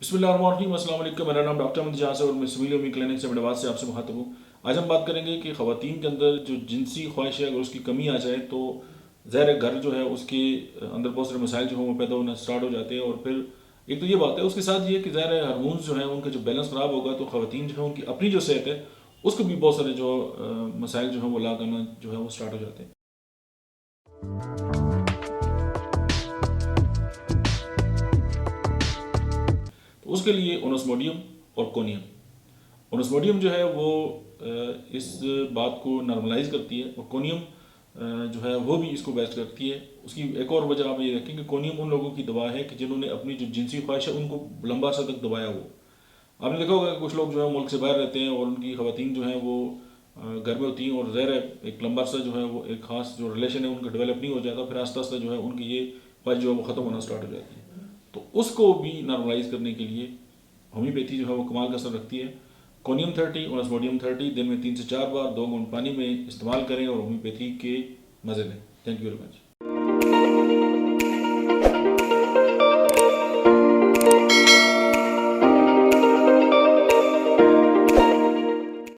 बिस्मिल्लाहिर्रहमानिर्रहीम, अस्सलाम वालेकुम। मेरा नाम डॉक्टर अहमद एजाज है और मैं सिमिलिया क्लिनिक से मेडाबाद से आपसे मुखातब हूँ। आज हम बात करेंगे कि ख़वातीन के अंदर जो जिनसी ख्वाहिश है अगर उसकी कमी आ जाए तो ज़ाहिर है घर जो है उसके अंदर बहुत सारे मसाइल जो है वो पैदा होना स्टार्ट हो जाते हैं। और फिर एक तो ये बात है, उसके साथ ये कि ज़ाहिर है हार्मोन्स जो है उनका जो बैलेंस ख़राब होगा तो ख़वातीन जो है उनकी अपनी जो सेहत है उसको भी बहुत सारे जो मसाइल जो है वो लाग आना जो है वो स्टार्ट हो जाते हैं। तो उसके लिए ओनोस्मोडियम और कोनियम। ओनोस्मोडियम जो है वो इस बात को नॉर्मलाइज करती है और कोनियम जो है वो भी इसको बेस्ट करती है। उसकी एक और वजह आप ये रखें कि कोनियम उन लोगों की दवा है कि जिन्होंने अपनी जो जिनसी ख्वाहिश है उनको लंबा अर्सा तक दबाया हो। आपने देखा होगा कि कुछ लोग जो है मुल्क से बाहर रहते हैं और उनकी ख़वातीन जो हैं वो घर में होती हैं और ज़ाहिर है एक लंबा अर्सा जो है वो एक ख़ास जो रिलेशन है उनका डेवलप नहीं हो जाता, फिर आस्ता आस्ता जो है उनकी ये ख्वाहिश जो है वो ख़त्म होना स्टार्ट हो जाती है। तो उसको भी नॉर्मलाइज करने के लिए होम्योपैथी जो है वो कमाल का असर रखती है। कोनियम 30 और ऑस्मोडियम 30 दिन में 3 से 4 बार 2 घूंट पानी में इस्तेमाल करें और होम्योपैथी के मज़े लें। Thank you very much.